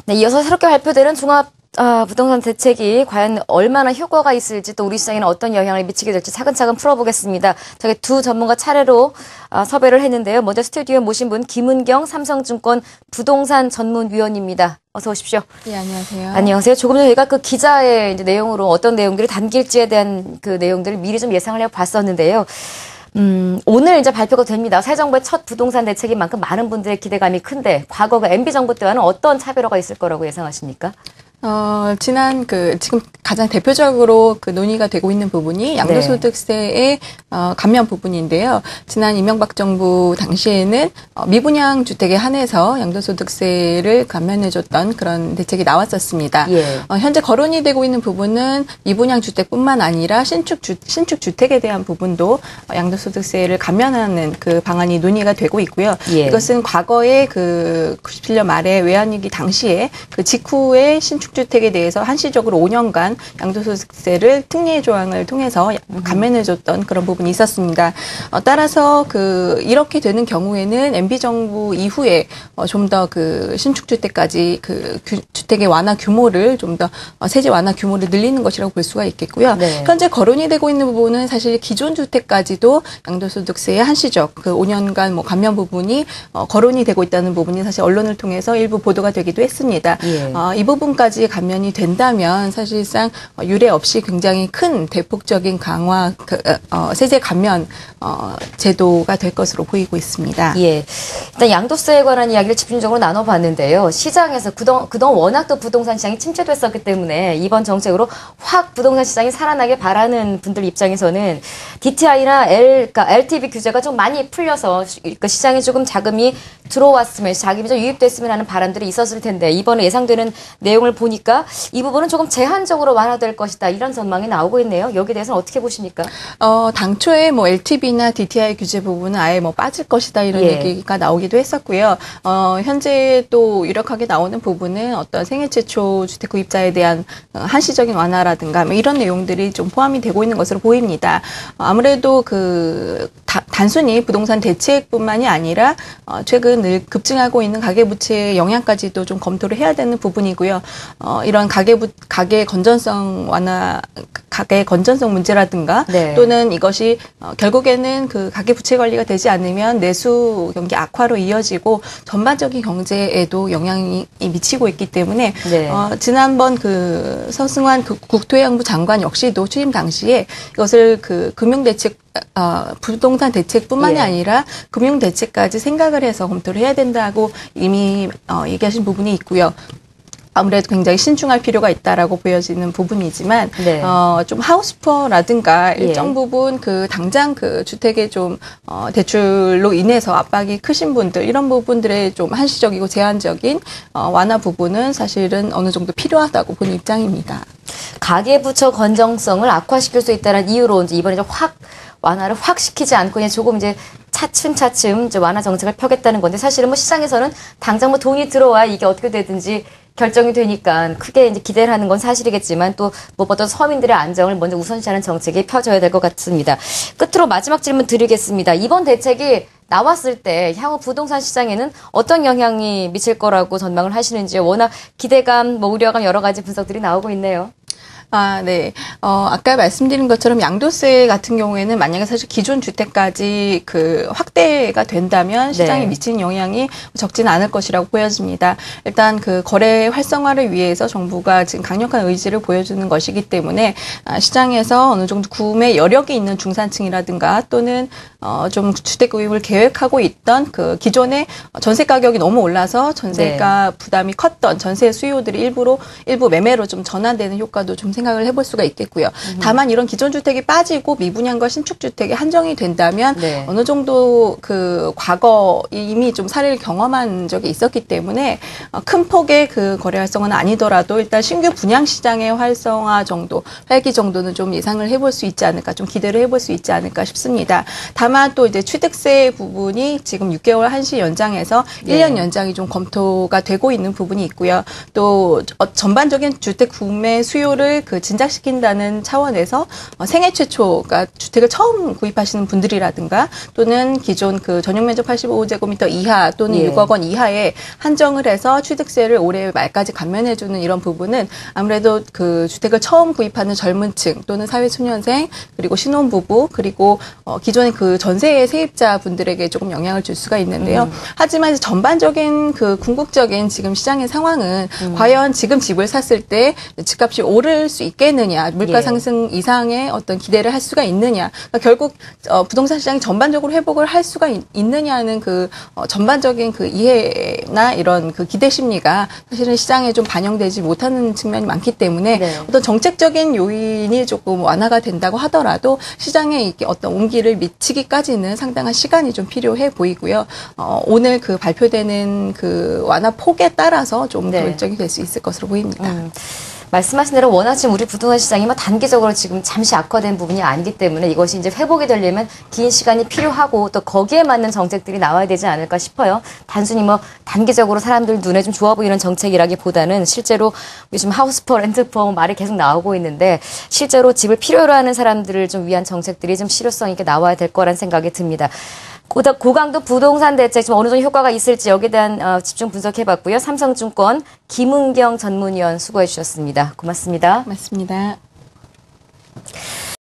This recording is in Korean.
네, 이어서 새롭게 발표되는 종합 부동산 대책이 과연 얼마나 효과가 있을지 또 우리 시장에는 어떤 영향을 미치게 될지 차근차근 풀어보겠습니다. 저희 두 전문가 차례로 섭외를 했는데요. 먼저 스튜디오에 모신 분 김은경 삼성증권 부동산 전문위원입니다. 어서 오십시오. 네, 안녕하세요. 안녕하세요. 조금 전에 저희가 그 기자의 이제 내용으로 어떤 내용들이 담길지에 대한 그 내용들을 미리 좀 예상을 해봤었는데요. 오늘 이제 발표가 됩니다. 새 정부의 첫 부동산 대책인 만큼 많은 분들의 기대감이 큰데 과거 그 MB 정부 때와는 어떤 차별화가 있을 거라고 예상하십니까? 지금 가장 대표적으로 그 논의가 되고 있는 부분이 양도소득세의 감면 부분인데요. 지난 이명박 정부 당시에는 미분양 주택에 한해서 양도소득세를 감면해줬던 그런 대책이 나왔었습니다. 예. 현재 거론이 되고 있는 부분은 미분양 주택뿐만 아니라 신축 주택에 대한 부분도 양도소득세를 감면하는 그 방안이 논의가 되고 있고요. 예. 이것은 과거에 그 97년 말에 외환위기 당시에 그 직후에 신축 주택에 대해서 한시적으로 5년간 양도소득세를 특례 조항을 통해서 감면해줬던 그런 부분이 있었습니다. 따라서 이렇게 되는 경우에는 MB 정부 이후에 좀 더 그 신축 주택까지 그 주택의 완화 규모를 좀 더 세제 완화 규모를 늘리는 것이라고 볼 수가 있겠고요. 네. 현재 거론이 되고 있는 부분은 사실 기존 주택까지도 양도소득세의 한시적 그 5년간 뭐 감면 부분이 거론이 되고 있다는 부분이 사실 언론을 통해서 일부 보도가 되기도 했습니다. 예. 이 부분까지 감면이 된다면 사실상 유례 없이 굉장히 큰 대폭적인 강화 세제 감면 제도가 될 것으로 보이고 있습니다. 예. 일단 양도세에 관한 이야기를 집중적으로 나눠봤는데요. 시장에서 그동안 워낙 또 부동산 시장이 침체됐었기 때문에 이번 정책으로 확 부동산 시장이 살아나게 바라는 분들 입장에서는 DTI나 그러니까 LTV 규제가 좀 많이 풀려서 그 시장에 조금 자금이 들어왔으면, 자금이 좀 유입됐으면 하는 바람들이 있었을 텐데 이번에 예상되는 내용을 보니까 이 부분은 조금 제한적으로 완화될 것이다. 이런 전망이 나오고 있네요. 여기에 대해서는 어떻게 보십니까? 당초에 뭐 LTV나 DTI 규제 부분은 아예 뭐 빠질 것이다 이런 얘기가 나오기도 했었고요. 현재 또 유력하게 나오는 부분은 어떤 생애 최초 주택 구입자에 대한 한시적인 완화라든가 뭐 이런 내용들이 좀 포함이 되고 있는 것으로 보입니다. 아무래도 단순히 부동산 대책뿐만이 아니라 최근 늘 급증하고 있는 가계부채의 영향까지도 좀 검토를 해야 되는 부분이고요. 이런 가계 건전성 문제라든가 또는 이것이 결국에는 그 가계부채 관리가 되지 않으면 내수 경기 악화로 이어지고 전반적인 경제에도 영향이 미치고 있기 때문에 지난번 그 서승환 국토해양부 장관 역시도 취임 당시에 이것을 그 금융대책 부동산 대책뿐만이 아니라 금융대책까지 생각을 해서 검토를 해야 된다고 이미 얘기하신 부분이 있고요. 아무래도 굉장히 신중할 필요가 있다라고 보여지는 부분이지만 좀 하우스푸어라든가 일정 부분 당장 주택의 좀 대출로 인해서 압박이 크신 분들 이런 부분들의 좀 한시적이고 제한적인 완화 부분은 사실은 어느 정도 필요하다고 보는 입장입니다. 가계부채 건전성을 악화시킬 수 있다는 이유로 이번에 확 완화를 확 시키지 않고 그냥 조금 이제 차츰차츰 이제 완화 정책을 펴겠다는 건데 사실은 뭐 시장에서는 당장 뭐 돈이 들어와야 이게 어떻게 되든지 결정이 되니까 크게 이제 기대를 하는 건 사실이겠지만 또 무엇보다 서민들의 안정을 먼저 우선시하는 정책이 펴져야 될 것 같습니다. 끝으로 마지막 질문 드리겠습니다. 이번 대책이 나왔을 때 향후 부동산 시장에는 어떤 영향이 미칠 거라고 전망을 하시는지 워낙 기대감, 뭐 우려감 여러 가지 분석들이 나오고 있네요. 네. 아까 말씀드린 것처럼 양도세 같은 경우에는 만약에 사실 기존 주택까지 확대가 된다면 시장에 미치는 영향이 적지는 않을 것이라고 보여집니다. 일단 거래 활성화를 위해서 정부가 지금 강력한 의지를 보여주는 것이기 때문에 시장에서 어느 정도 구매 여력이 있는 중산층이라든가 또는 좀 주택 구입을 계획하고 있던 기존에 전세 가격이 너무 올라서 전세가 부담이 컸던 전세 수요들이 일부 매매로 좀 전환되는 효과도 좀 생각을 해볼 수가 있겠고요. 다만 이런 기존 주택이 빠지고 미분양과 신축 주택이 한정이 된다면 어느 정도 과거 이미 좀 사례를 경험한 적이 있었기 때문에 큰 폭의 거래 활성화는 아니더라도 일단 신규 분양 시장의 활성화 정도, 활기 정도는 좀 예상을 해볼 수 있지 않을까, 좀 기대를 해볼 수 있지 않을까 싶습니다. 다만 다만 또 이제 취득세 부분이 지금 6개월 한시 연장해서 네. 1년 연장이 좀 검토가 되고 있는 부분이 있고요. 또 전반적인 주택 구매 수요를 그 진작시킨다는 차원에서 생애 최초가 주택을 처음 구입하시는 분들이라든가 또는 기존 그 전용 면적 85제곱미터 이하 또는 예. 6억 원 이하에 한정을 해서 취득세를 올해 말까지 감면해주는 이런 부분은 아무래도 그 주택을 처음 구입하는 젊은 층 또는 사회초년생 그리고 신혼부부 그리고 기존의 그 전세 세입자 분들에게 조금 영향을 줄 수가 있는데요. 하지만 전반적인 그 궁극적인 지금 시장의 상황은 과연 지금 집을 샀을 때 집값이 오를 수 있겠느냐, 물가 예. 상승 이상의 어떤 기대를 할 수가 있느냐. 그러니까 결국 부동산 시장이 전반적으로 회복을 할 수가 있느냐는 그 전반적인 그 이해나 이런 그 기대 심리가 사실은 시장에 좀 반영되지 못하는 측면이 많기 때문에 네. 어떤 정책적인 요인이 조금 완화가 된다고 하더라도 시장에 이렇게 어떤 온기를 미치기까지는 상당한 시간이 좀 필요해 보이고요. 오늘 그 발표되는 그 완화 폭에 따라서 좀 네. 결정이 될 수 있을 것으로 보입니다. 말씀하신 대로 워낙 지금 우리 부동산 시장이 뭐 단기적으로 지금 잠시 악화된 부분이 아니기 때문에 이것이 이제 회복이 되려면 긴 시간이 필요하고 또 거기에 맞는 정책들이 나와야 되지 않을까 싶어요. 단순히 뭐 단기적으로 사람들 눈에 좀 좋아 보이는 정책이라기보다는 실제로 요즘 하우스포, 렌트포 말이 계속 나오고 있는데 실제로 집을 필요로 하는 사람들을 좀 위한 정책들이 좀 실효성 있게 나와야 될 거란 생각이 듭니다. 고강도 부동산 대책 좀 어느 정도 효과가 있을지 여기에 대한 집중 분석해봤고요. 삼성증권 김은경 전문위원 수고해 주셨습니다. 고맙습니다. 맞습니다.